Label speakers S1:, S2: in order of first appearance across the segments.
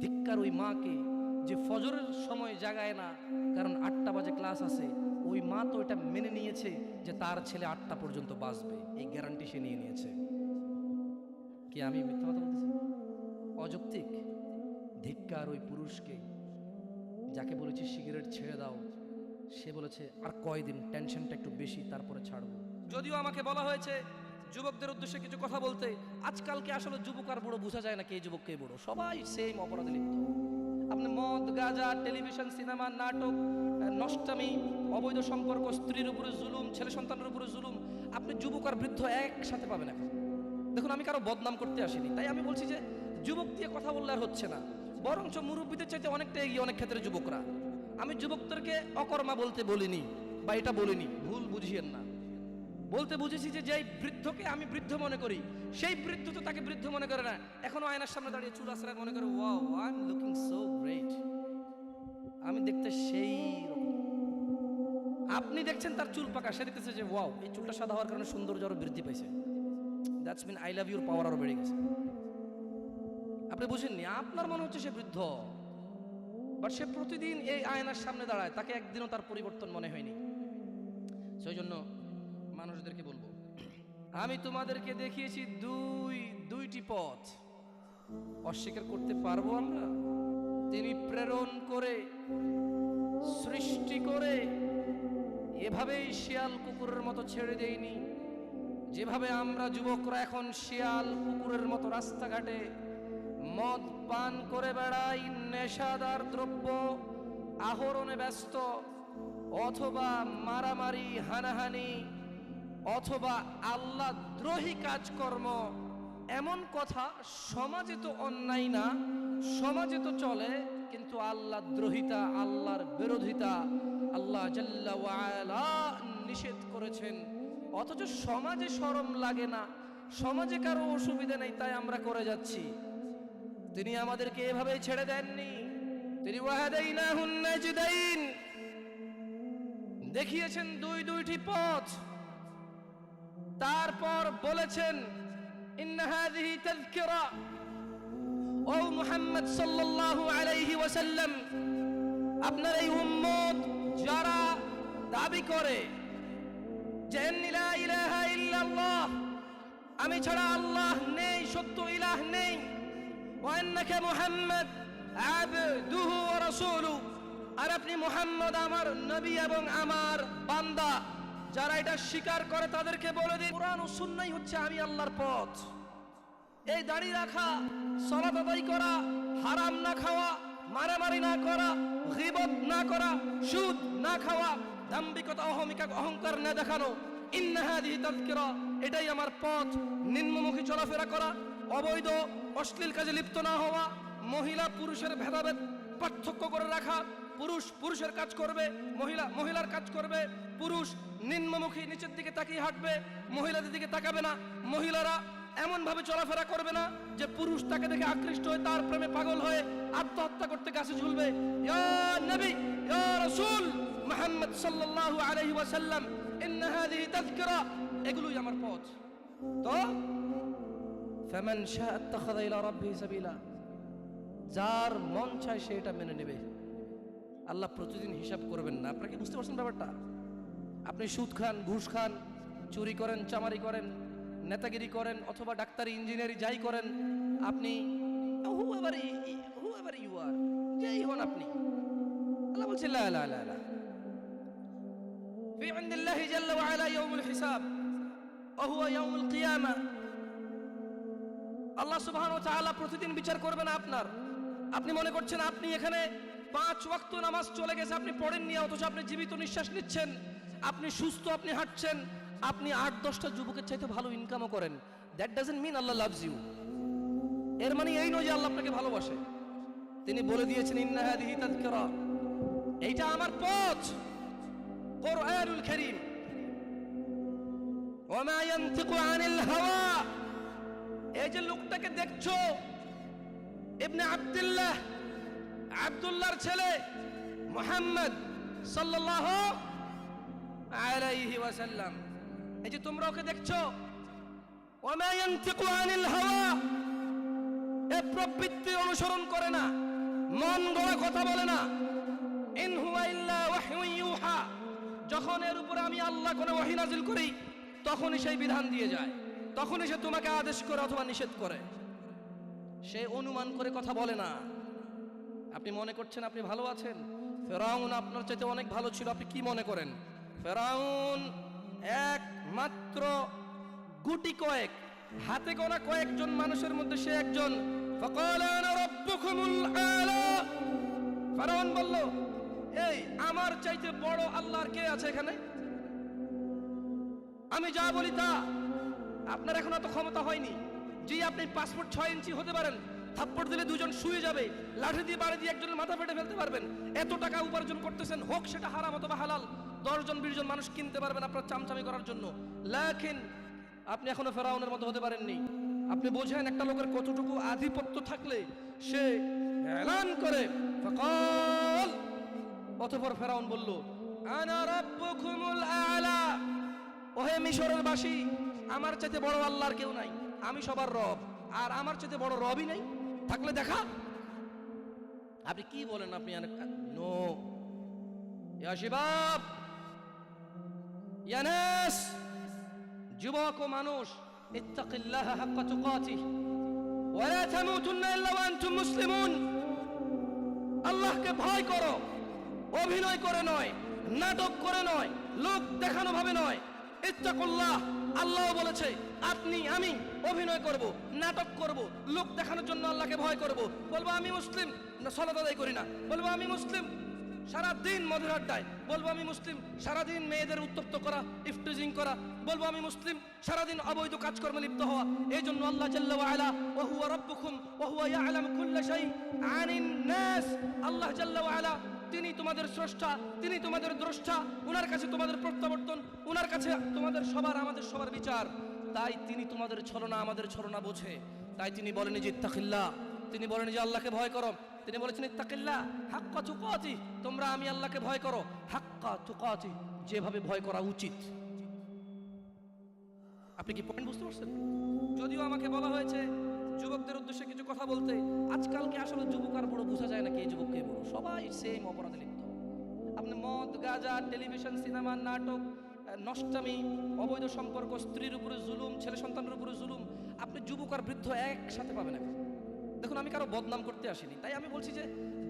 S1: ধিক্কার ওই মাকে যে ফজরের সময় জাগায় না, কারণ 8টা বাজে ক্লাস আছে। ওই মা তো এটা মেনে নিয়েছে যে তার ছেলে 8টা পর্যন্ত বাঁচবে, এই গ্যারান্টি সে নিয়ে নিয়েছে। কি আমি মিথ্যা কথা বলতেছি? অযৌক্তিক। ধিক্কার ওই পুরুষকে যাকে বলেছি সিগারেট ছেড়ে দাও, সে বলেছে আর কয়দিন, টেনশনটা একটু বেশি, তারপরে ছাড়বো। যদিও আমাকে বলা হয়েছে যুবকদের উদ্দেশ্যে কিছু কথা বলতে, আজকালকে আসলে যুবক আর বুড়ো বোঝা যায় না কে যুবক কে বুড়ো, সবাই সেম অপরাধে লিপ্ত। আপনি মদ, গাঁজা, টেলিভিশন, সিনেমা, নাটক, নষ্টামি, অবৈধ সম্পর্ক, স্ত্রীর উপরে জুলুম, ছেলে সন্তানের উপরে জুলুম, আপনি যুবক আর বৃদ্ধ একসাথে পাবেন এখন। দেখুন, আমি কারো বদনাম করতে আসিনি, তাই আমি বলছি যে যুবক দিয়ে কথা বললে আর হচ্ছে না, বরঞ্চ মুরব্বীদের চাইতে অনেকটা এগিয়ে অনেক ক্ষেত্রে যুবকরা। আমি যুবকদেরকে অকর্মা বলতে বলিনি বা এটা বলিনি, ভুল বুঝিয়েন না। বলতে বুঝেছি যে যেই বৃদ্ধকে আমি বৃদ্ধ মনে করি, সেই বৃদ্ধ তো তাকে বৃদ্ধ মনে করে না, এখনো আয়নার সামনে দাঁড়িয়ে চুল আশ্রয় মনে করে wow I am looking so great, আমি দেখতে সেই রকম। আপনি দেখছেন তার চুল পাকা, সে দেখতেছে যে ওয়াও এই চুলটা সাদা হওয়ার কারণে সৌন্দর্য আরো বৃদ্ধি পাইছে, that's mean I love your power আরো বেড়ে গেছে। আপনি বুঝেননি, আপনার মনে হচ্ছে সে বৃদ্ধ, বাট সে প্রতিদিন এই আয়নার সামনে দাঁড়ায়, তাকে একদিনও তার পরিবর্তন মনে হয়নি। সেই জন্য মানুষদেরকে বলবো, আমি তোমাদেরকে দেখিয়েছি দুইটি পথ, অস্বীকার করতে পারবো আমরা? তিনি প্রেরণ করে, সৃষ্টি করে এভাবেই শিয়াল কুকুরের মতো ছেড়ে দেয়নি, যেভাবে আমরা যুবকরা এখন শিয়াল কুকুরের মতো রাস্তাঘাটে মদ পান করে বেড়াই, নেশাদার দ্রব্য আহরণে ব্যস্ত, অথবা মারামারি, হানাহানি, অথবা আল্লাহ দ্রোহী কাজকর্ম। এমন কথা সমাজে তো অন্যায় না, সমাজে তো চলে, কিন্তু আল্লাহ দ্রোহিতা, আল্লাহর বিরোধিতা আল্লাহ জাল্লা ওয়া আলা নিষেধ করেছেন। অথচ সমাজে শরম লাগে না, সমাজে কারো অসুবিধা নেই, তাই আমরা করে যাচ্ছি। তিনি আমাদেরকে এভাবেই ছেড়ে দেননি, তিনি ওয়াহাদাইনাহুন নাজদাইন দেখিয়েছেন দুইটি পথ। তারপর বলেছেন ইন্না হাযিহি তাযকিরা, ও মুহাম্মদ সাল্লাল্লাহু আলাইহি ওয়াসাল্লাম, আপনার এই উম্মত যারা দাবি করে যে লা ইলাহা ইল্লাল্লাহ, আমি ছাড়া আল্লাহ নেই, সত্য ইলাহ নেই, ওয়া আন্নাকা মুহাম্মদ আবদুহু ওয়া রাসূলুহু, আর আপনি মুহাম্মদ আমার নবী এবং আমার বান্দা, যারা এটা স্বীকার করে তাদেরকে বলে দিন কুরআন ও সুন্নাহই হচ্ছে আমি আল্লাহর পথ। এই দাড়ি রাখা, সালাত আদায় করা, হারাম না খাওয়া, মারামারি না করা, গীবত না করা, সুদ না খাওয়া, দাম্ভিকতা, অহংকার না দেখানো, ইন্না হাযিহি তাযকিরা, এটাই আমার পথ। নিম্নমুখী চলাফেরা করা, অবৈধ অশ্লীল কাজে লিপ্ত না হওয়া, মহিলা পুরুষের ভেদাভেদ পার্থক্য করে রাখা, পুরুষ পুরুষের কাজ করবে, মহিলা মহিলার কাজ করবে, পুরুষ নিম্নমুখী নিচের দিকে তাকিয়ে হাঁটবে, মহিলাদের দিকে তাকাবে না, মহিলারা এমন ভাবে চলাফেরা করবে না যে পুরুষ তাকে দেখে আকৃষ্ট হয়ে তার প্রেমে পাগল হয়ে আত্মহত্যা করতে গাছে ঝুলবে। ইয়া নবী, ইয়া রাসূল মুহাম্মদ সাল্লাল্লাহু আলাইহি ওয়াসাল্লাম, ইন্না হাযিহি তাযকিরা, এগুলোই আমার পথ। তো ফামান শাআ আত্তাখাযা ইলা রাব্বিহি সাবিলা, যার মন চায় সে এটা মেনে নেবে। আল্লাহ প্রতিদিন হিসাব করবেন না। আপনারা কি বুঝতে পারছেন ব্যাপারটা? আপনি সুদ খান, ঘুষ খান, চুরি করেন, চামারি করেন, নেতাগিরি করেন, অথবা ডাক্তারি, ইঞ্জিনিয়ারিং যাই করেন, আপনি whoever you are, যেই হন আপনি, আল্লাহ বলছে লা লা লা লা ফি ইনদিল্লাহি জাল্লা ওয়া আলা ইয়াউমুল হিসাব ওয়া হুয়া ইয়াউমুল কিয়ামা। আল্লাহ সুবহানাহু ওয়া তাআলা প্রতিদিন বিচার করবেন আপনার। আপনি মনে করছেন আপনি এখানে 5 ওয়াক্ত নামাজ চলে গেছে, আপনি পড়েননি, অথচ আপনি জীবিত নিঃশ্বাস নিচ্ছেন, আপনি সুস্থ, আপনি হাঁটছেন, আপনি 8-10টা যুবকের চাইতে ভালো ইনকামও করেন। That doesn't mean Allah loves you. এর মানে এই নয় যে আল্লাহ আপনাকে ভালোবাসে। তিনি বলে দিয়েছেন ইন্না হাযিহি তাযকিরা, এইটা আমার পথ, কুরআনুল কারীম। ওয়া মা ইয়ানতিকু আনিল হাওয়া, এই যে লোকটাকে দেখছো, ইবনে আব্দুল্লাহ, আব্দুল্লাহর ছেলে মুহাম্মদ সাল্লাল্লাহু আলাইহি ওয়াসাল্লাম, এই যে তোমরা ওকে দেখছো, ওয়া মা ইয়ানতিকু আনিল হাওয়া, এ প্রবৃত্তি অনুসরণ করে না, মন গড়া কথা বলে না। ইন হুয়া ইল্লা ওয়াহয়ুন ইউহা, যখন এর উপরে আমি আল্লাহ কোনো ওহী নাজিল করি তখনই সেই বিধান দিয়ে যায়, তখনই সে তোমাকে আদেশ করে অথবা নিষেধ করে। সে অনুমান করে কথা বলে না। আপনি মনে করছেন আপনি ভালো আছেন, ফেরাউন আপনার চাইতে অনেক ভালো ছিল। আপনি কি মনে করেন? ফেরাউন একমাত্র গুটি কয়েক, হাতে গোনা কয়েকজন মানুষের মধ্যে সে একজন। ফাকালা আনা রাব্বুকুমুল আলা, ফেরাউন বলল, এই আমার চাইতে বড় আল্লাহর কে আছে এখানে? আমি যা বলি তা। আপনার এখন অত ক্ষমতা হয়নি যে আপনি পাসপোর্ট 6 ইঞ্চি হতে পারেন, থাপ্পড় দিলে দুজন শুয়ে যাবে, লাঠি দিয়ে বাড়ি দিয়ে একজনের মাথা ফেটে ফেলতে পারবেন। এত টাকা উপার্জন করতেছেন, হোক সেটা হারাম অথবা হালাল, 10 জন 20 জন মানুষ কিনতে পারবেন আপনার চামচামি করার জন্য। লাকিন আপনি এখনো ফেরাউনের মতো হতে পারেননি। আপনি বোঝেন একটা লোকের কতটুকু আধিপত্য থাকলে সে এলান করে ফাকাল। অতঃপর ফেরাউন বলল, আনা রাব্বুকুমুল আলা, ওহে মিশরের বাসী, আমার চাইতে বড় আল্লাহর কেউ নাই, আমি সবার রব, আর আমার চাইতে বড় রবই নাই। থাকলে দেখা। আপনি কি বলেন? আপনি নো ইয়া শিবাব, ইয়া নাস, যুবক ও মানুষ, ইত্তাকিল্লাহ হাক্কা তুকাতিহ ওয়া লা তামুতুন্না ইল্লা ওয়া আনতুম মুসলিমুন। আল্লাহকে ভয় করো, অভিনয় করে নয়, নাটক করে নয়, লোক দেখানো ভাবে নয়। ইত্তাকুল্লাহ, আল্লাহ বলেছে আপনি আমি অভিনয় করব, নাটক করব, লোক দেখানোর জন্য আল্লাহকে ভয় করব। বলবো আমি মুসলিম, না সালাত আদায় করি না। বলবো আমি মুসলিম, সারা দিন মদের আড্ডায়। বলবো আমি মুসলিম, সারা দিন মেয়েদের উত্তপ্ত করা, ইফটিজিং করা। বলবো আমি মুসলিম, সারা দিন অবৈধ কাজকর্মে লিপ্ত হওয়া। এই জন্য আল্লাহ জাল্লা ওয়া আলা ওয়া হুয়া রাব্বুকুম ওয়া হুয়া ইয়ালামু কুল্লা শাই আনিন নাস, আল্লাহ জাল্লা ওয়া আলা তিনি তোমাদের স্রষ্টা, তিনি তোমাদের দ্রষ্টা, উনার কাছে তোমাদের প্রত্যাবর্তন, উনার কাছে তোমাদের সবার আমাদের সবার বিচার। তাই তিনি তোমাদের ছলনা আমাদের ছলনা বোঝে। তাই তিনি বলেন যে ইত্তাকিল্লাহ, তিনি বলেন যে আল্লাহকে ভয় করো। তিনি বলেছেন ইত্তাকিল্লাহ হাক্কা তুকাতি, তোমরা আমি আল্লাহকে ভয় করো হাক্কা তুকাতি, যেভাবে ভয় করা উচিত। আপনি কি পয়েন্ট বুঝতে পারছেন? যদিও আমাকে বলা হয়েছে যুবকদের উদ্দেশ্যে কিছু কথা বলতে, আজকালকে আসলে যুবক আর বড় বোঝা যায় না কে যুবক কে বড়, সবাই সেম অপরাধে লিপ্ত। আপনি মদ, গাঁজা, টেলিভিশন, সিনেমা, নাটক, নষ্টামি, অবৈধ সম্পর্ক, স্ত্রীর উপরে জুলুম, ছেলে সন্তানের উপরে জুলুম, আপনি যুবক আর বৃদ্ধ একসাথে পাবেন এখন। দেখুন, আমি কারো বদনাম করতে আসিনি, তাই আমি বলছি যে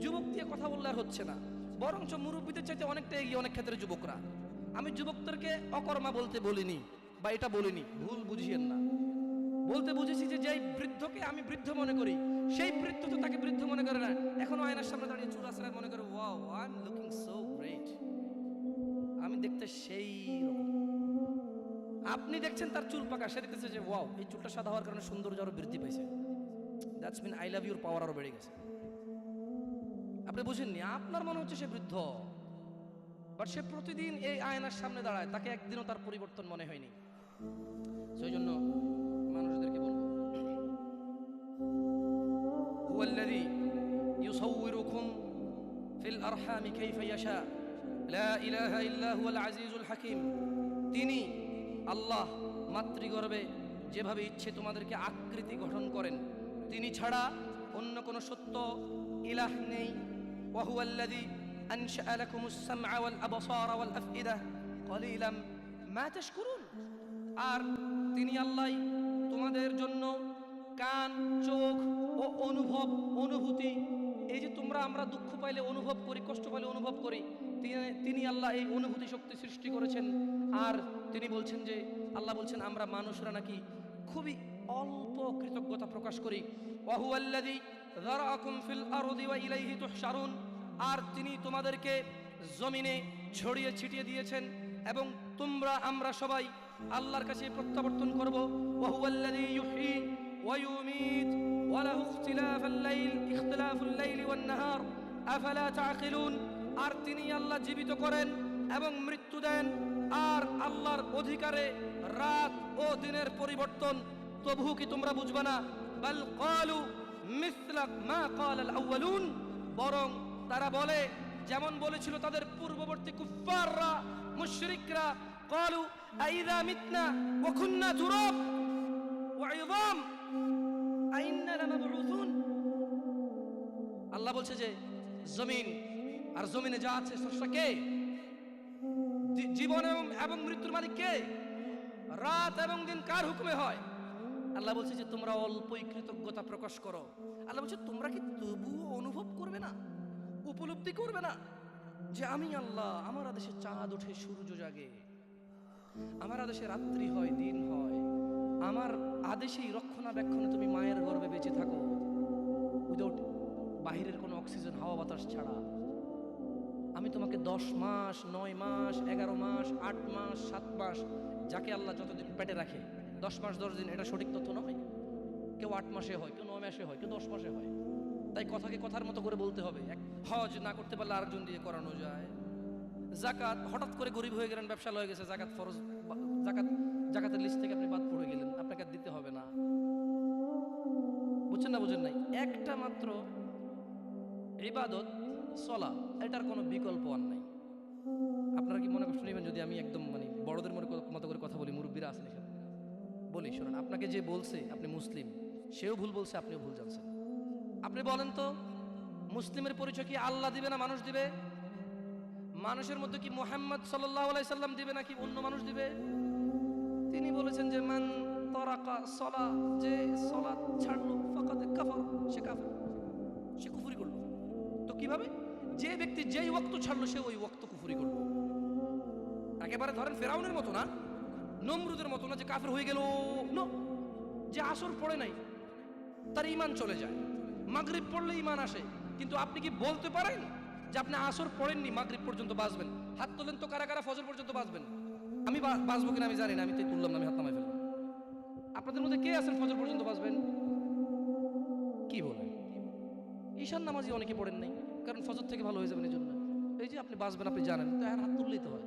S1: যুবক দিয়ে কথা বললে আর হচ্ছে না, বরঞ্চ মুরব্বীদের চাইতে অনেকটা এগিয়ে অনেক ক্ষেত্রে যুবকরা। আমি যুবকদেরকে অকর্মা বলতে বলিনি বা এটা বলিনি, ভুল বুঝিয়েন না। বলতে বুঝেছি যে যেই বৃদ্ধকে আমি বৃদ্ধ মনে করি, সেই বৃদ্ধ তো তাকে বৃদ্ধ মনে করে না। এখনো আয়নার সামনে দাঁড়িয়ে চুল আঁচড়ায় মনে করে wow I am looking so great, আমি দেখতে সেই রকম। আপনি দেখছেন তার চুল পাকা, সে দেখতেছে যে ওয়াও এই চুলটা সাদা হওয়ার কারণে সৌন্দর্য আরো বৃদ্ধি পাইছে। That's mean I love your power আরো বেড়ে গেছে। আপনি বুঝেননি, আপনার মনে হচ্ছে সে বৃদ্ধ, বাট সে প্রতিদিন এই আয়নার সামনে দাঁড়ায়, তাকে একদিনও তার পরিবর্তন মনে হয়নি। সেই জন্য মানুষদেরকে বলবো, হুয়াল্লাযী ইউসাউবিরুকুম ফিল আরহামি কাইফা ইয়াশা লা ইলাহা ইল্লা হুয়াল আজিজুল হাকিম। তিনি আল্লাহ মাতৃগর্ভে যেভাবে ইচ্ছে তোমাদেরকে আকৃতি গঠন করেন, তিনি ছাড়া অন্য কোনো সত্য ইলাহ নেই। ওয়া হুয়াল্লাযী আনশাআ লাকুমুস সামআ ওয়াল আবসারা ওয়াল আফইদা ক্বালিলাম মা তাশকুরুন। আর তিনি আল্লাহই তোমাদের জন্য কান, চোখ ও অনুভূতি, এই যে তোমরা আমরা দুঃখ পাইলে অনুভব করি, কষ্ট পাইলে অনুভব করি, তিনি আল্লাহ এই অনুভূতি শক্তি সৃষ্টি করেছেন। আর তিনি বলছেন যে আল্লাহ বলছেন আমরা মানুষরা নাকি খুবই অল্প কৃতজ্ঞতা প্রকাশ করি। ওয়া হুয়াল্লাযী যারাআকুম ফিল আরদি ওয়া ইলাইহি তুহশারুন। আর তিনি তোমাদেরকে জমিনে ছড়িয়ে ছিটিয়ে দিয়েছেন এবং তোমরা আমরা সবাই আল্লাহর কাছে প্রত্যাবর্তন করব। ওয়া হুয়াল্লাযী ইউহয়ী ওয়া ইউমীত ওয়া লাহু ইখতিলাফুল লাইলি ওয়ান নাহার আফালা তাআকিলুন। আর তিনি আল্লাহ জীবিত করেন এবং মৃত্যু দেন, আর আল্লাহর অধিকারে রাত ও দিনের পরিবর্তন, তবু কি তোমরা বুঝবে না? বাল ক্বালু মিসলা মা ক্বালাল আউয়ালুন, বরং তারা বলে যেমন বলেছিল তাদের পূর্ববর্তী কুফফাররা, মুশরিকরা। ক্বালু আইযা মিতনা ওয়া কুন্না তুরাব ওয়া ইযাম আইন্না লামাবউসুন। আল্লাহ বলছে যে জমিন আর জমিনে যা আছে স্রষ্টা কে? জীবন এবং মৃত্যুর মালিক কে? রাত এবং দিন কার হুকুমে হয়? আল্লাহ বলছে যে তোমরা অল্পই কৃতজ্ঞতা প্রকাশ করো। আল্লাহ বলছে তোমরা কি তবুও অনুভব করবে না, উপলব্ধি করবে না যে আমি আল্লাহ, আমার আদেশে চাঁদ ওঠে, সূর্য জাগে, আমার আদেশে রাত্রি হয়, দিন হয়, আমার আদেশেই রক্ষণাবেক্ষণে তুমি মায়ের গর্ভে বেঁচে থাকো উইদাউট বাহিরের কোনো অক্সিজেন, হাওয়া বাতাস ছাড়া। আমি তোমাকে 10 মাস, 9 মাস, 11 মাস, 8 মাস, 7 মাস, যাকে আল্লাহ যতদিন পেটে রাখে, 10 মাস 10 দিন এটা সঠিক তথ্য নয়। কেউ 8 মাসে হয়, কেউ 9 মাসে হয়, কেউ 10 মাসে হয়। তাই কথাকে কথার মতো করে বলতে হবে। হজ না করতে পারলে আরেকজন দিয়ে করানো যায়। জাকাত, হঠাৎ করে গরিব হয়ে গেলেন, ব্যবসা হয়ে গেছে, জাকাত ফরজ, জাকাতের লিস্ট থেকে আপনি বাদ পড়ে গেলেন, আপনাকে দিতে হবে না। বুঝছেন না? বুঝেন নাই? একটা মাত্র ইবাদত সলা, এটার কোনো বিকল্প আর নাই। আপনারা কি মনে কষ্ট নেবেন যদি আমি একদম বড়দের মতো করে কথা বলি? মুরব্বীরা আছেন এখানে, বলি শোনেন, আপনাকে যে বলছে আপনি মুসলিম, সেও ভুল বলছে, আপনিও ভুল জানছেন। আপনি বলেন তো, মুসলিমের পরিচয় কি আল্লাহ দিবে না মানুষ দিবে? মানুষের মধ্যে কি মুহাম্মদ সাল্লাল্লাহু আলাইহি সাল্লাম দিবে নাকি অন্য মানুষ দিবে? তিনি বলেছেন যে মান তারাকা সলা, যে সালাত ছাড়লো ফাকাদ কাফার, সে কাফের, সে কুফরি করলো। তো কিভাবে? যে ব্যক্তি যেই ওয়াক্ত ছাড়লো সে ওই ওয়াক্ত কুফরি করলো। একেবারে ধরেন ফেরাউনের মতো না, নমরুদের মতো না যে কাফের হয়ে গেল। নো, যে আসর পড়ে নাই তার ঈমান চলে যায়, মাগরিব পড়লে ঈমান আসে। কিন্তু আপনি কি বলতে পারেন যে আপনি আসর পড়েননি, মাগরিব পর্যন্ত বাঁচবেন? হাত তোলেন তো কারা কারা ফজর পর্যন্ত বাঁচবেন। আমি বাঁচবো কিনা আমি জানি না, আমি তো তুললাম না, আমি হাত নামাই ফেললাম। আপনাদের মধ্যে কে আছেন ফজর পর্যন্ত বাঁচবেন? কি বলেন? ঈশান নামাজি অনেকে পড়েন নাই, কারণ ফজর থেকে ভালো হয়ে যাবেন এই জন্য। এই যে আপনি বাঁচবেন আপনি জানেন, তো আর হাত তুললেই তো হয়।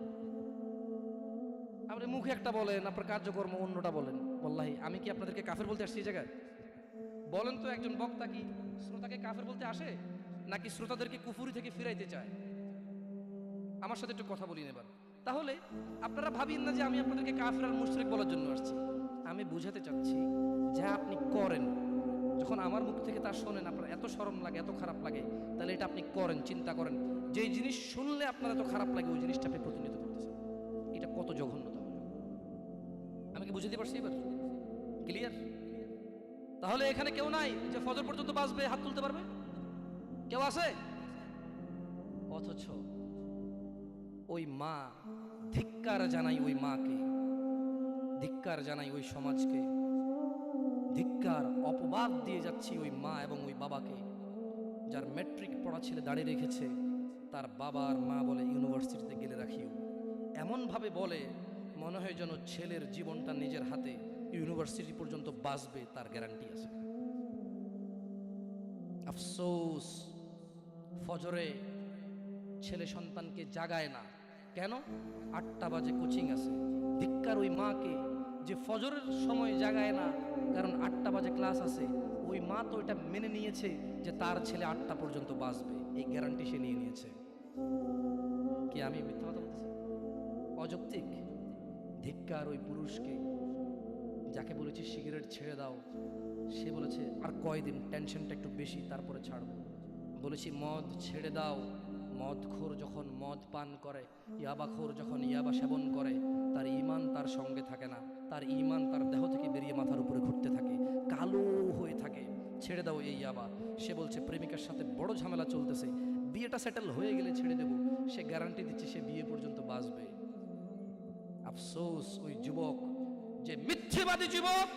S1: আপনি মুখে একটা বলেন, আপনার কার্যকর্ম অন্যটা বলেন। বল্লাহি আমি কি আপনাদেরকে কাফের বলতে আসছি এই জায়গায়? বলেন তো, একজন বক্তা কি শ্রোতাকে কাফের বলতে আসে, নাকি শ্রোতাদেরকে কুফুরি থেকে ফিরাইতে চায়? আমার সাথে একটু কথা বলিন এবার। তাহলে আপনারা ভাবিন না যে আমি আপনাদেরকে কাফের আর মুশরিক বলার জন্য আসছি। আমি বুঝাতে চাচ্ছি যা আপনি করেন, যখন আমার মুখ থেকে তা শোনেন আপনার এত শরম লাগে, এত খারাপ লাগে, তাহলে এটা আপনি করেন, চিন্তা করেন, যেই জিনিস শুনলে আপনার এত খারাপ লাগে ওই জিনিসটা আপনি প্রতিনিধিত্ব করতেছেন। এটা কত জঘন্যতা! আমি কি বুঝাতে পারছি এবার? ক্লিয়ার? তাহলে এখানে কেউ নাই যে ফজর পর্যন্ত বাঁচবে, হাত তুলতে পারবে? কেউ আছে? অথচ ওই মা, ধিক্কার জানাই ওই মাকে, ধিক্কার জানাই ওই সমাজকে, ধিক্কার, অপবাদ দিয়ে যাচ্ছি ওই মা এবং ওই বাবাকে, যার ম্যাট্রিক পড়া ছেলে দাঁড়িয়ে রেখেছে, তার বাবা আর মা বলে ইউনিভার্সিটিতে গেলে রাখিও। এমনভাবে বলে মনে হয় যেন ছেলের জীবনটা নিজের হাতে, ইউনিভার্সিটি পর্যন্ত বাঁচবে তার গ্যারান্টি আছে। আফসোস, ফজরে ছেলে সন্তানকে জাগায় না। কেন? 8টা বাজে কোচিং আছে। ধিক্কার ওই মাকে যে ফজরের সময় জাগায় না, কারণ 8টা বাজে ক্লাস আছে। ওই মা তো এটা মেনে নিয়েছে যে তার ছেলে 8টা পর্যন্ত বাঁচবে, এই গ্যারান্টি সে নিয়ে নিয়েছে। কি আমি মিথ্যা কথা বলছি? অযৌক্তিক। ধিক্কার ওই পুরুষকে যাকে বলেছি সিগারেট ছেড়ে দাও, সে বলেছে আর কয়দিন, টেনশনটা একটু বেশি, তারপরে ছাড়বো। বলেছি মদ ছেড়ে দাও, মদখোর যখন মদ পান করে, ইয়াবাখোর যখন ইয়াবা সেবন করে, তার ঈমান তার সঙ্গে থাকে না, তার ঈমান তার দেহ থেকে বেরিয়ে মাথার উপরে ঘুরতে থাকে, কালো হয়ে থাকে। ছেড়ে দাও এই ইয়াবা। সে বলছে প্রেমিকার সাথে বড় ঝামেলা চলতেছে, বিয়েটা সেটেল হয়ে গেলে ছেড়ে দেব। সে গ্যারান্টি দিচ্ছে সে বিয়ে পর্যন্ত বাঁচবে। আফসোস ওই যুবক, যে মিথ্যেবাদী যুবক,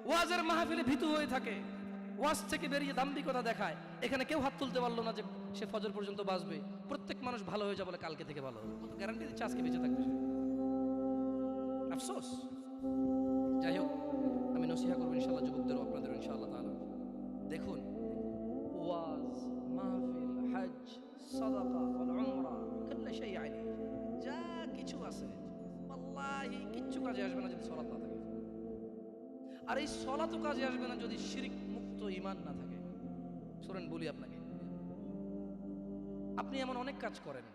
S1: ওয়াজের মাহফিলে ভীতু হয়ে থাকে, ওয়াজ থেকে বেরিয়ে দাম্ভিকতা দেখায়। এখানে কেউ হাত তুলতে পারলো না যে সে ফজর পর্যন্ত বাঁচবে। প্রত্যেক মানুষ ভালো হয়ে যাবে বলে কালকে থেকে ভালো হবে, গ্যারান্টি দিচ্ছে আজকে বেঁচে থাকবে সে। আফসোস। যাই হোক, আমি নসিহা করবো ইনশাআল্লাহ যুবকদেরও, আপনাদের ইনশাআল্লাহ তাআলা। দেখুন, ওয়াজ, মাহফিল, হজ, সাদাকা ওয়াল উমরা, কুল্লু শাই আলাইহি, যা কিছু আছে আল্লাহি কিচ্ছু কাজে আসবে না যদি সালাত না থাকে। আর এই সালাতও কাজে আসবে না যদি শিরক মুক্ত ঈমান না থাকে। শুনেন বলি আপনাকে, আপনি এমন অনেক কাজ করেন,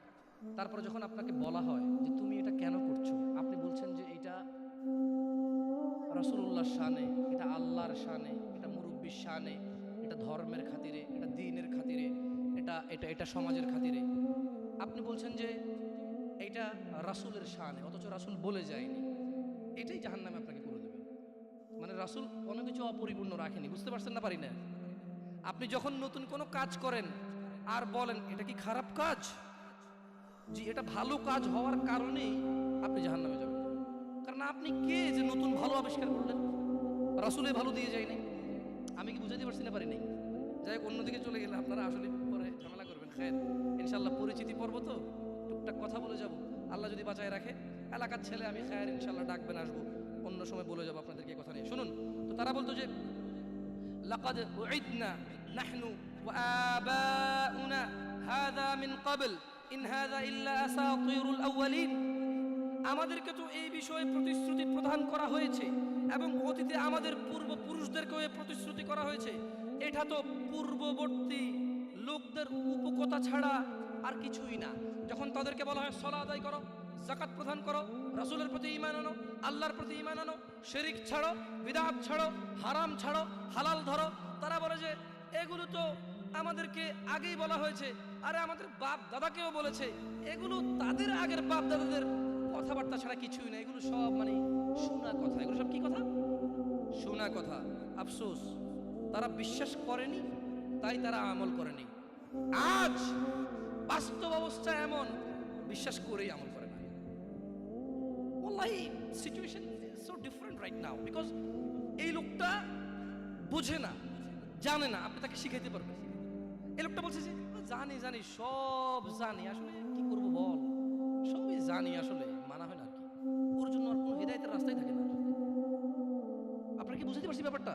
S1: তারপরে যখন আপনাকে বলা হয় যে তুমি এটা কেন করছো, আপনি বলছেন যে এটা রাসূলুল্লাহর শানে, এটা আল্লাহর শানে, এটা মুরব্বির শানে, এটা ধর্মের খাতিরে, এটা দ্বীনের খাতিরে, এটা এটা এটা সমাজের খাতিরে। আপনি বলছেন যে এইটা রাসূলের শানে, অথচ রাসূল বলে যায়নি। এটাই জাহান্নামে আপনাকে করে দেবে। মানে রাসূল কোনো কিছু অপরিপূর্ণ রাখেনি। বুঝতে পারছেন না? পারি না। আপনি যখন নতুন কোনো কাজ করেন আর বলেন এটা কি খারাপ কাজ, জি এটা ভালো কাজ হওয়ার কারণেই আপনি জাহান্নামে যাবেন। কারণ আপনি কে যে নতুন ভালো আবিষ্কার করলেন? রাসূলে ভালো দিয়ে যায়নি। আমি কি বুঝাতে পারছি না? পারি নাই। যাই হোক, অন্যদিকে চলে গেলে আপনারা আসলে পরে ঝামেলা করবেন। খের ইনশাল্লাহ পরিচিতি পর্ব তো টুকটাক কথা বলে যাব। আল্লাহ যদি বাঁচায় রাখে, এলাকার ছেলে আমি খায়ের ইনশাল্লাহ ডাকবেন, আসবো, অন্য সময় বলে যাবো আপনাদেরকে কথা নিয়ে। শুনুন তো, তারা বলতো যে লাকাদ উইদনা নাহনু ওয়া আবাউনা হাযা মিন ক্বাবল ইন হাযা ইল্লা আসাতিরুল আউয়ালিন। আমাদেরকে তো এই বিষয়ে প্রতিশ্রুতি প্রদান করা হয়েছে এবং অতীতে আমাদের পূর্বপুরুষদেরকেও এই প্রতিশ্রুতি করা হয়েছে। এটা তো পূর্ববর্তী লোকদের উপকথা ছাড়া আর কিছুই না। যখন তাদেরকে বলা হয় সালাত আদায় করো, যাকাত প্রদান করো, রাসূলের প্রতি ঈমান আনো, আল্লাহর প্রতি ঈমান আনো, শিরক ছাড়ো, বিদআত ছাড়ো, হারাম ছাড়ো, হালাল ধরো, তারা বলে যে এগুলো তো আমাদেরকে আগেই বলা হয়েছে, আরে আমাদের বাপ দাদাকেও বলেছে। এগুলো তাদের আগের বাপ দাদাদের কথাবার্তা ছাড়া কিছুই না, এগুলো সব মানে শোনা কথা। এগুলো সব কি কথা? শোনা কথা। আফসোস, তারা বিশ্বাস করেনি, তাই তারা আমল করেনি। আজ বাস্তব অবস্থা এমন, বিশ্বাস করেই আমল করে না। ওয়াল্লাহি situation is so different right now, because এই লোকটা বোঝে না, জানে না, আপনি তাকে শিখাইতে পারবেন। এই লোকটা বলছে যে জানি জানি সব জানি, আসলে কি করব বল, সবই জানি, আসলে মানা হয় না আর কি। ওর জন্য আর কোনো হিদায়াতের রাস্তাই থাকে না। আপনারা কি বুঝতে পারছি ব্যাপারটা?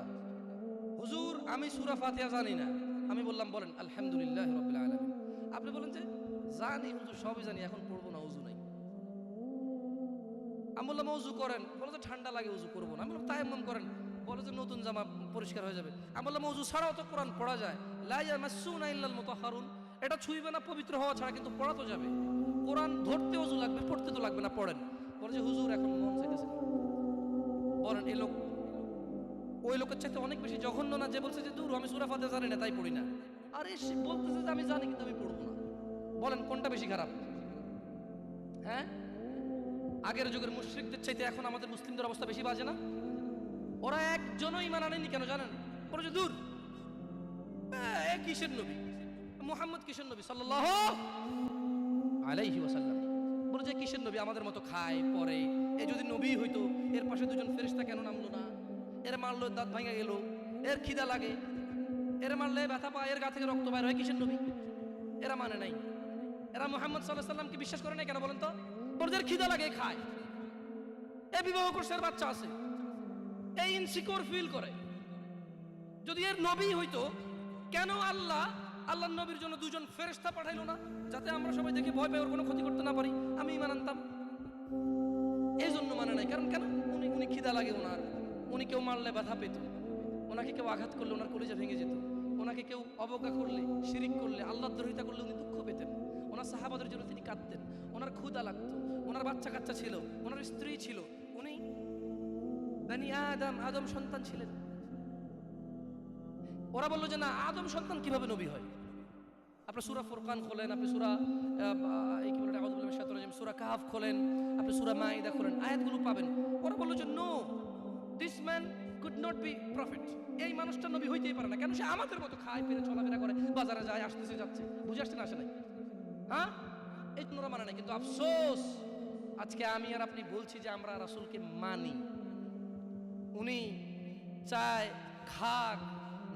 S1: হুজুর আমি সূরা ফাতিহা জানি না, আমি বললাম বলেন আলহামদুলিল্লাহি রাব্বিল আলামিন। আপনি বলেন যে জানি হুজুর, সবই জানি, এখন পড়বো না, ওযু নাই। আমি বললাম ওযু করেন, বলে যে ঠান্ডা লাগে ওযু করবো না। আমি বললাম তায়াম্মুম করেন, বলে যে নতুন জামা পরিষ্কার হয়ে যাবে। আমি বললাম ওযু ছাড়াও তো কোরআন পড়া যায়, লা ইয়ামাসসুনা ইল্লাল মুতাহহারুন, এটা ছুঁইবে না পবিত্র হওয়া ছাড়া, কিন্তু পড়া তো যাবে। কোরআন ধরতে ওযু লাগবে, পড়তে তো লাগবে না, পড়েন। বলে যে হুজুর এখন মন চাইতেছে না। বলেন এই লোক ওই লোকের চাইতে অনেক বেশি জঘন্য না যে বলছে যে দূর আমি সূরা ফাতিহা জানি না তাই পড়ি না? আরে সে বলতেছে যে আমি জানি কিন্তু আমি পড়বো না। বলেন কোনটা বেশি খারাপ? হ্যাঁ, আগের যুগের মুশরিকদের চাইতে এখন আমাদের মুসলিমদের অবস্থা বেশি বাজে না? ওরা একজনও ঈমান আনেনি, কেন জানেন? বলে যে দূর এ কিসের নবী, মুহাম্মদ কিসের নবী সাল্লাল্লাহু আলাইহি ওয়াসাল্লাম। বলে যে কিসের নবী, আমাদের মতো খায় পরে, এ যদি নবী হইতো এর পাশে দুজন ফেরেশতা কেন নামলো না? এর মারলো দাঁত ভাঙা গেল, এর খিদা লাগে, এর মারলে ব্যথা পায়, এর গা থেকে রক্ত বাইর হয়, কিসের নবী? এরা মানে নাই, এরা মুহাম্মদ সাল্লাল্লাহু আলাইহি ওয়াসাল্লামকে বিশ্বাস করে নাই। কেন বলেন তো? বড়দের খিদা লাগে খায়, এ বিবাহ করছে, এর বাচ্চা আছে, এই ইনসিকিউর ফিল করে। যদি এর নবী হইতো, কেন আল্লাহর নবীর জন্য দুজন ফেরেশতা পাঠাইলো না, যাতে আমরা সবাই দেখে ভয় পাই, ওর কোনো ক্ষতি করতে না পারি? আমি ঈমান আনতাম। এই জন্য মানে নাই, কারণ কেন? উনি খিদা লাগে ওনার, উনি কেউ মারলে ব্যথা পেত, ওনাকে কেউ আঘাত করলে ওনার কলিজা ভেঙে যেত, ওনাকে কেউ অবজ্ঞা করলে, শিরিক করলে, আল্লাহর দ্রোহিতা করলে উনি দুঃখ পেতেন, ওনার সাহাবাদের জন্য তিনি কাঁদতেন, ওনার ক্ষুধা লাগতো, ওনার বাচ্চা কাচ্চা ছিল, ওনার স্ত্রী ছিল, উনি বনি আদম সন্তান ছিলেন। ওরা বললো যে না, আদম সন্তান কিভাবে নবী হয়? আপনি সূরা ফুরকান খোলেন, আপনি সূরা কি বলে আউযু বিল্লাহি মিনাশ শাইতানির রাজিম, সূরা কাহফ খোলেন, আপনি সূরা মাইদা খোলেন, আয়াতগুলো পাবেন। ওরা বললো যে no, this man could not be prophet. এই মানুষটা নবী হইতেই পারে না। কেন? সে আমাদের মতো খায়, ফিরে, চলাফেরা করে, বাজারে যায়, আসতেছে যাচ্ছে, বুঝে আসছে না আসে নাই? হ্যাঁ, এই জন্য ওরা মানে নাই। কিন্তু আফসোস, আজকে আমি আর আপনি বলছি যে আমরা রাসূলকে মানি। উনি চায় খাক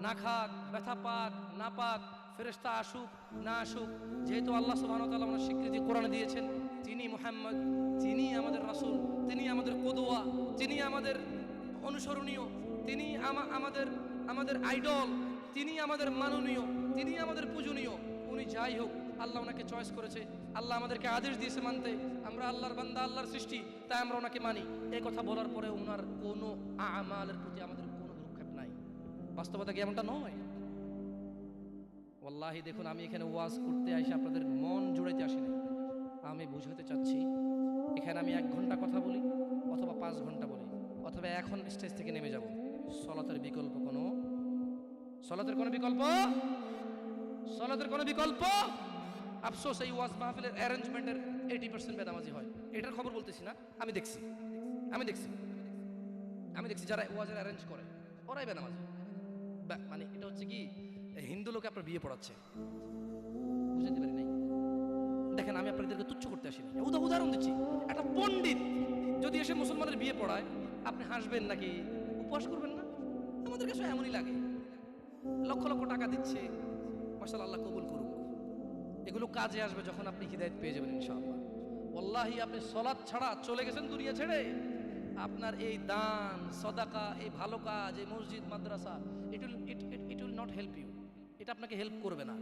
S1: না খাক, ব্যথা পাক না পাক, ফেরেশতা আসুক না আসুক, যেহেতু আল্লাহ সুবহানাহু ওয়া তাআলা ওনার স্বীকৃতি কোরআনে দিয়েছেন, তিনি মুহাম্মদ, তিনি আমাদের রাসূল, তিনি আমাদের কদওয়া, তিনি আমাদের অনুসরণীয়, তিনি আমাদের আইডল, তিনি আমাদের মাননীয়, তিনি আমাদের পূজনীয়। উনি যাই হোক, আল্লাহ ওনাকে চয়েস করেছে, আল্লাহ আমাদেরকে আদেশ দিয়েছে মানতে। আমরা আল্লাহর বান্দা, আল্লাহর সৃষ্টি, তাই আমরা ওনাকে মানি। এই কথা বলার পরে ওনার কোনো আমালের প্রতি আমাদের কোনো ভ্রুক্ষেপ নাই। বাস্তবতা কি এমনটা নয়? ওয়াল্লাহি দেখুন, আমি এখানে ওয়াজ করতে আসি, আপনাদের মন জুড়াইতে আসি না। আমি বুঝাতে চাচ্ছি, এখানে আমি 1 ঘন্টা কথা বলি অথবা 5 ঘন্টা বলি, অথবা এখন স্টেজ থেকে নেমে যাব, সলাতের বিকল্প কোনো সলাতের কোনো বিকল্প, সলাতের কোনো বিকল্প। আফসোস এই ওয়াজ মাহফিলের অ্যারেঞ্জমেন্টের 80% বেনামাজি হয়। এটার খবর বলতেছি না, আমি দেখছি যারা ওয়াজের অ্যারেঞ্জ করে ওরাই বেনামাজি। মানে এটা হচ্ছে কি, হিন্দু লোকে আপনার বিয়ে পড়াচ্ছে, বুঝতে পারি নাই। দেখেন, আমি আপনাদেরকে তুচ্ছ করতে আসিনি, উদাহরণ দিচ্ছি। একটা পণ্ডিত যদি এসে মুসলমানের বিয়ে পড়ায়, আপনি হাসবেন নাকি উপহাস করবেন না? আমাদের কাছে এমনই লাগে। লক্ষ লক্ষ টাকা দিচ্ছে, মাশাআল্লাহ, আল্লাহ কবুল করুক। এগুলো কাজে আসবে যখন আপনি হিদায়াত পেয়ে যাবেন ইনশাআল্লাহ। ওয়াল্লাহি আপনি সালাত ছাড়া চলে গেছেন দুনিয়া ছেড়ে, আপনার এই দান সাদাকা, এই ভালো কাজ, এই মসজিদ মাদ্রাসা, it will not help you. এটা আপনাকে হেল্প করবে না।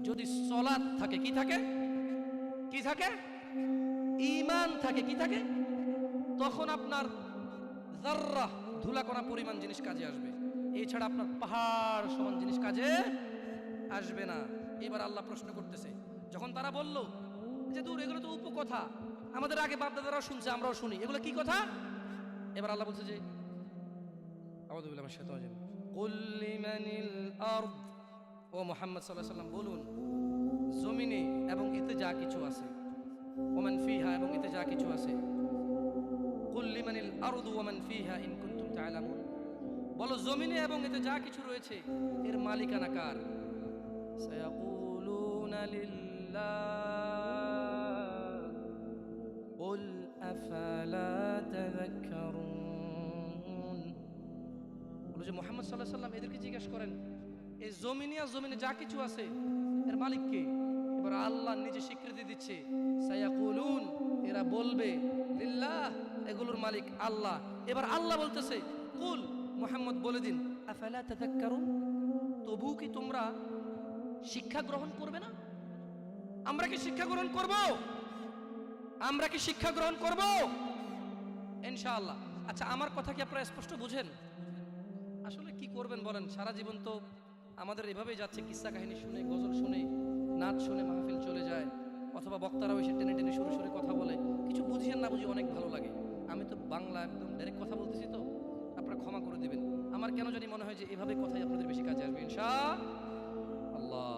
S1: যদি সালাত থাকে, কি থাকে, কি থাকে, ঈমান থাকে, কি থাকে, তখন আপনার যাররা ধুলাকণা পরিমাণ জিনিস কাজে আসবে। এছাড়া আপনার পাহাড় সমান জিনিস কাজে আসবে না। এবার আল্লাহ প্রশ্ন করতেছে, যখন তারা বলল যে দূর, এগুলো তো উপকথা, আমাদের আগে বাপদাদারাও শুনছে, আমরাও শুনি, এগুলো কি কথা? এবার আল্লাহ বলছে যে আউযু বিল্লাহি মিনাশ শাইতানির রাজিম, কুল লিমানিল আরদ, ও মুহাম্মদ সাল্লাল্লাহু আলাইহি ওয়াসাল্লাম বলুন, জমিনে এবং এতে যা কিছু আছে, ওমান ফিহা, এবং এতে যা কিছু আছে, কুল লিমানিল আরদু ওমান ফিহা ইন কুনতুম তা'লামুন, বলো জমিনে এবং এতে যা কিছু রয়েছে এর মালিকানা কার? সায়াকুলুনা লিল্লাহ কুল আফালা তাযাক্কারুন। বলো যে মুহাম্মদ সাল্লাল্লাহু আলাইহি ওয়াসাল্লাম এদেরকে জিজ্ঞাসা করেন, এই জমিনে যা কিছু আছে এর মালিক কে? এবার আল্লাহ নিজে স্বীকৃতি দিচ্ছে, সায়াকুলুন, এরা বলবে, লিল্লাহ, এগুলোর মালিক আল্লাহ। এবার আল্লাহ বলতেছে, কুল, মুহাম্মদ বলে দিন, আফালা তাযাক্কারুন, তবু কি তোমরা শিক্ষা গ্রহণ করবে না? আমরা কি শিক্ষা গ্রহণ করব? আমরা কি শিক্ষা গ্রহণ করব? ইনশাআল্লাহ। আচ্ছা, আমার কথা কি আপনারা স্পষ্ট বুঝেন? আসলে কি করবেন বলেন, সারা জীবন তো আমাদের এভাবেই যাচ্ছে, কিস্সা কাহিনী শুনে, গজল শুনে, নাচ শুনে মাহফিল চলে যায়, অথবা বক্তারাও এসে টেনে টেনে সুরে সুরে কথা বলে, কিছু বুঝি আর না বুঝি অনেক ভালো লাগে। আমি তো বাংলা একদম ডাইরেক্ট কথা বলতেছি, তো আপনারা ক্ষমা করে দিবেন। আমার কেন জানি মনে হয় যে এভাবে কথাই আপনাদের বেশি কাজে আসবে ইনশাআল্লাহ।